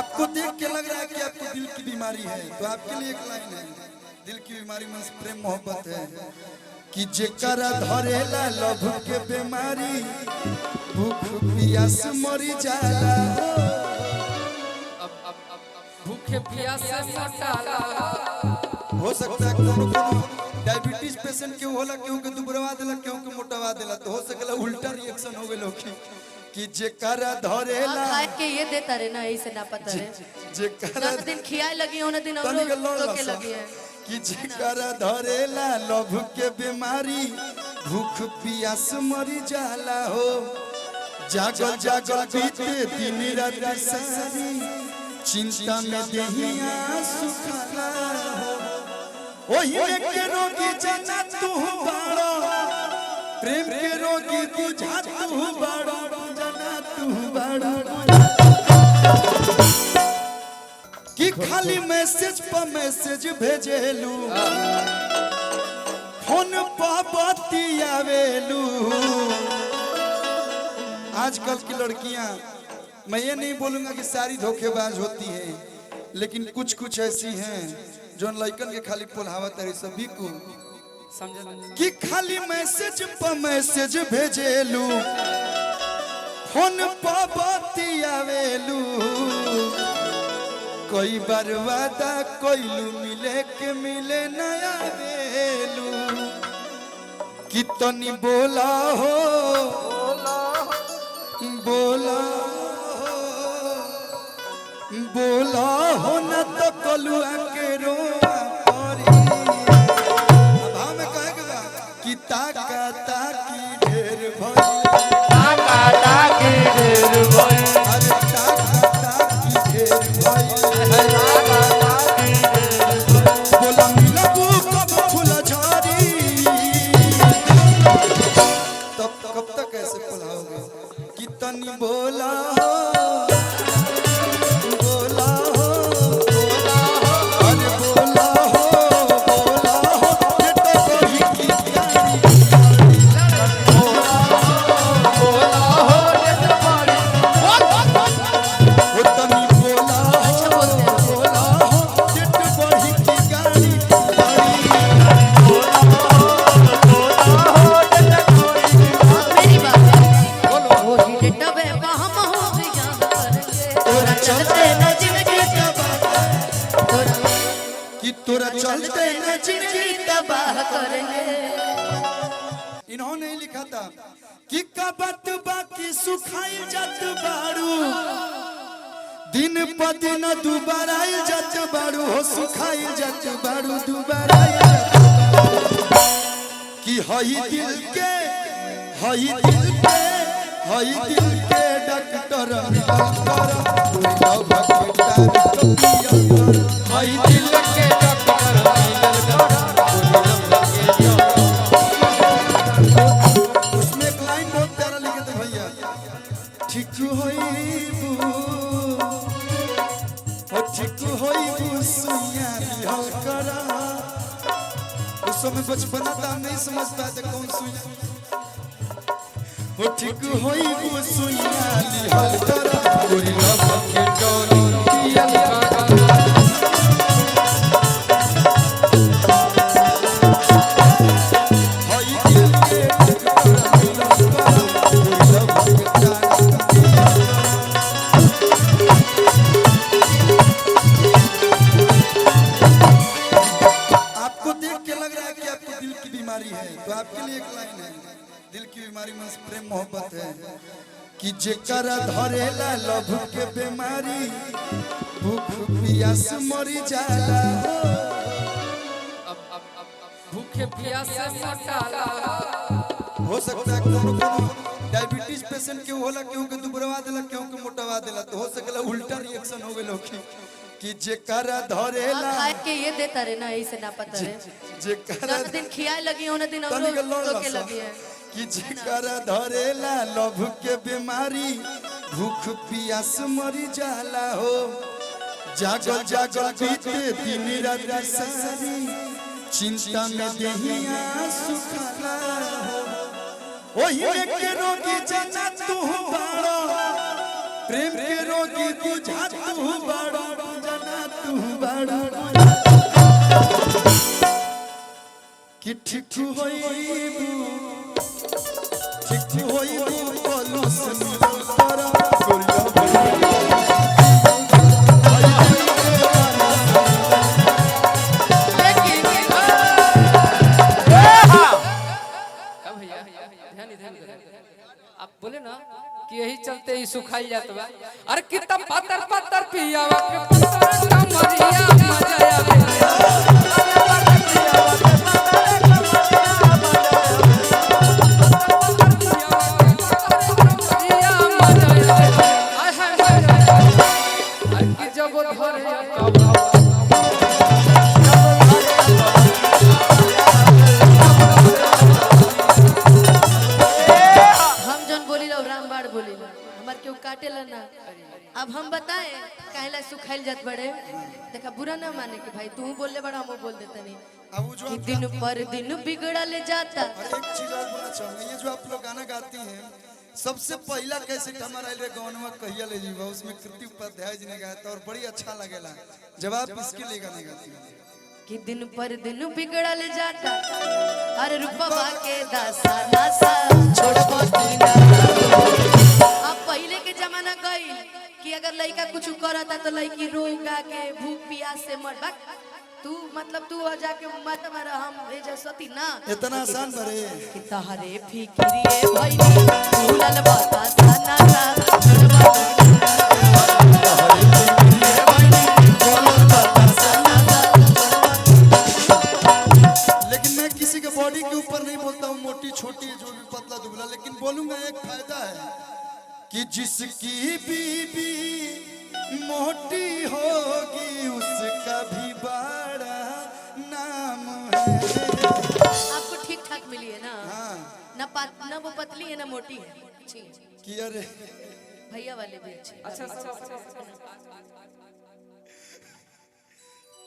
आपको देख के लग रहा है कि आपको दिल की बीमारी है, तो आपके लिए एक लाइन है। दिल की बीमारी में प्रेम मोहब्बत है कि जेकरा धरेला लभ के बीमारी भूख प्यास मरी जाला। भूखे प्यास से मरला। हो सकता है कोनो डायबिटीज पेशेंट के होला, केहू के दुबरवा देला, केहू के मोटवा देला, तो हो सकेला उल्टा रिएक्शन हो गेलो कि जेकरा धरेला खाए के ये देता रे ना, ऐसे ना पता रे जेकरा दिन खियाए लगी होने दिन और रोके लगी है कि जेकरा धरेला लभ के बीमारी भूख प्यास मरी जाला हो। जागल जागल बीते दिन रात सारी चिंता में देहिया सुखला हो। ओही के रोगी जना तू बाड़ो, प्रेम के रोगी बुझा तू बाड़ो, जना तू बाड़ो कि खाली मैसेज पर मैसेज भेजेलू, फोन पर बतियावेलू। आजकल की लड़कियां, मैं ये नहीं बोलूंगा कि सारी धोखेबाज होती हैं, लेकिन कुछ कुछ ऐसी हैं जो लड़कन के खाली पुलावत है सभी को कि खाली मैसेज पर मैसेज भेजेलू, फोन पर बतियावेलू। कोई बार वादा कोइलू मिले के मिले नया वेलू कि तनी बोला हो बोला बोला हो न तो कलुआ के रोआ परी। भाव में कहे के बा कि ताका ताकी ढेर भइल, ताका ताकी ढेर भइल, अरे ताका ताकी ढेर भइल, ताका ताकी ढेर भइल। बोला मिलबू कब फूल झड़ी, तब कब तक ऐसे फुलाओगे कि तनी बोला हो बोला हो बोला हो, अरे बोला हो बोला हो, ये तो बड़ी की प्यारी बोला हो ये तो बड़ी वो तनी बोला हो बोला हो, ये तो बड़ी की गाड़ी मेरी बात है वो ही डबे हम हो गया तोरा चलते न जिंदगी तोरा कि तोरा चलते न जिंदगी तबाह करेंगे। इन्होंने लिखा था कि कबत बाकी सुखाई जात बारू, दिन प दिन दुबारा जात बारू हो, सुखाई जात बारू दुबारा कि हई दिल के हई दिल के हई दिल के डॉक्टर हई दिल के डॉक्टर उसमें एक लाइन बहुत प्यारा लिखे थे भैया, ठीक होइबू हो ठीक होइबू सुइया बिहार करा। उस समय बचपना था, नहीं समझ पाते कौन सुइया हो, ठीक होइबू सुइया बिहार करा, गोरी लव के डोरी पियल का हई दिल के डॉक्टर मिलन करा, गोरी लव के डोरी। आपको देख के लग रहा है कि आपको दिल की बीमारी है, तो आपके लिए एक लाइन है। दिल की बीमारी में प्रेम मोहब्बत है कि जेकरा धरेला लभ के बीमारी भूख प्यास मरी जाला। भूखे प्यास से मरला। हो सकता है कोनो डायबिटीज पेशेंट के होला, केहू के दुबरवा देला, केहू के मोटवा देला, तो हो सकेला उल्टा रिएक्शन हो गेलो कि जेकरा धरेला खाए के ये देता रे ना, ऐसे ना पता रे जेकरा दिन खियाए लगी होने दिन और रोके लगी है कि जेकरा धरेला लभ के बीमारी भूख प्यास मरी जाला हो। जागल जागल बीते दिन रात सारी चिंता में देहिया सुखला हो। ओही के रोगी जना तू बाड़ो, प्रेम के रोगी बुझा तू बाड़ो। बाड़ू कि ठीक होइबू ठीक होइबू कलस मिलल तोरा भैया ध्यान आप बोले ना कि यही चलते ही सुखाई जात बा। अरे कितना पातर पातर पियावा के पत्ता कमरिया मजा आवे जब धरे काटेला ना। अब हम बताएं काहेला सुखाइल जात बड़े देखा बुरा ना माने कि भाई तू बोलले बड़ा हम बोल देते नहीं कि दिन पर दिन बिगड़ल जाता। एक चीज और बोलना चाहूंगा, ये जो आप लोग गाना गाती हैं सबसे पहला कैसेट हमारा रे गानवा कहिया ले जीवा उसमें कृति उपाध्याय जी ने गाया था और बड़ी अच्छा लगेला जवाब इसके लिए गाने गाती है कि दिन पर दिन बिगड़ल जाता अरे रूपवा के दासा नासा छोड़बो तीना। अब पहले के जमाना गई कि अगर लड़का कुछ करता तो लड़की रोगा के भूख प्यास से मर तू मतलब तू जाके मत मर हम सती ना इतना आसान बरे कि तहरे फिक्रिए भइनी भूलल बाता थाना का छोड़बो बॉडी के ऊपर नहीं बोलता हूँ, मोटी छोटी जो भी पतला दुबला, लेकिन बोलूंगा एक फायदा है कि जिसकी बीबी मोटी होगी उसका भी बड़ा नाम है। आपको ठीक ठाक मिली है ना? हाँ। ना वो पतली है ना मोटी है। कि अरे भैया वाले भी अच्छे। अच्छा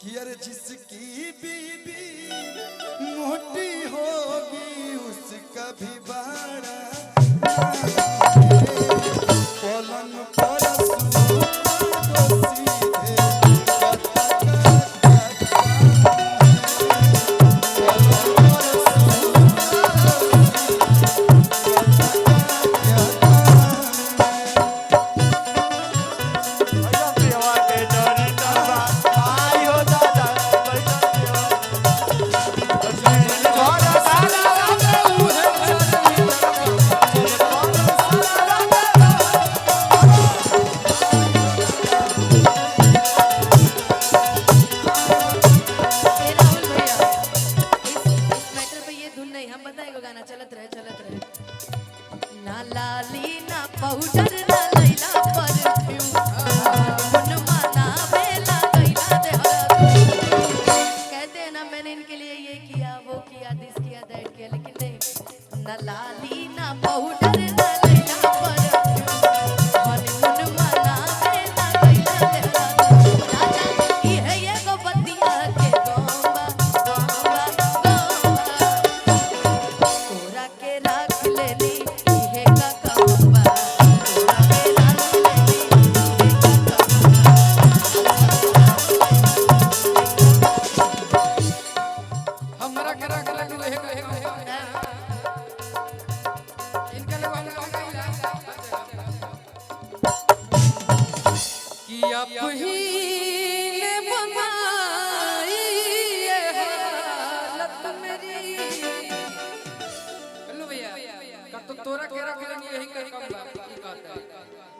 कि अरे जिसकी बीबी मोटी होगी उसका भी बड़ा पलंग पर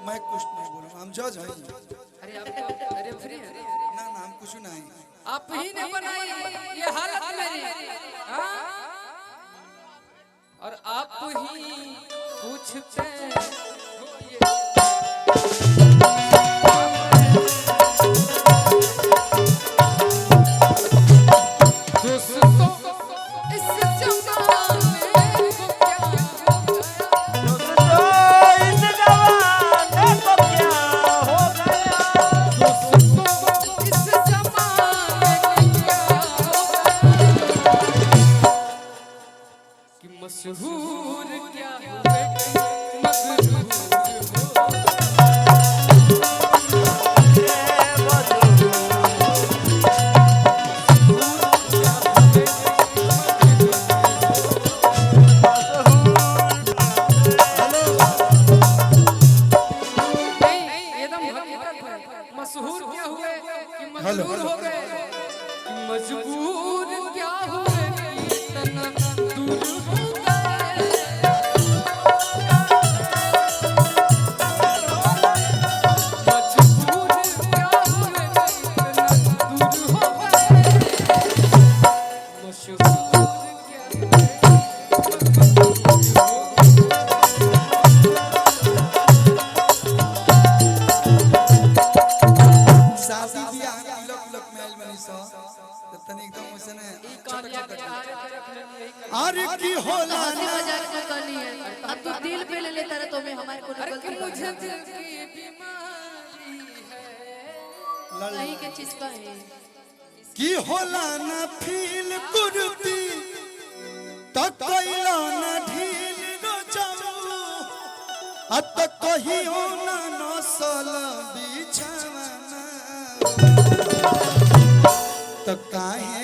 मैं कुछ नहीं बोलूंगा, हम जज हैं। अरे आप रेफरी हैं ना हम कुछ नहीं, आप ही ने बनाई ये हालत मेरी। हाँ? और आप ही पूछते मशहूर क्या मशहूर मशहूर क्या हुए कि मजबूर हो गए, कि मजबूर क्या हुए कि इतना दूर हो गए, मजबूर क्या हुए कि इतना दूर हो गए, मशहूर शादी बियाह तिलक उलक में आइल बनी स त तनी एकदम ओसने अरे की होला हंसी ना मजाक में कहनी है, अब तू दिल पे ले लेता रहा तो मैं हमारे को अरे कि गलती मुझे दिल की बीमारी है, कहीं के चीज का है की होला ना फील कुर्ती त कइला ना ढील रो जाऊ अत कहियो ना नसल बिछाना त काहे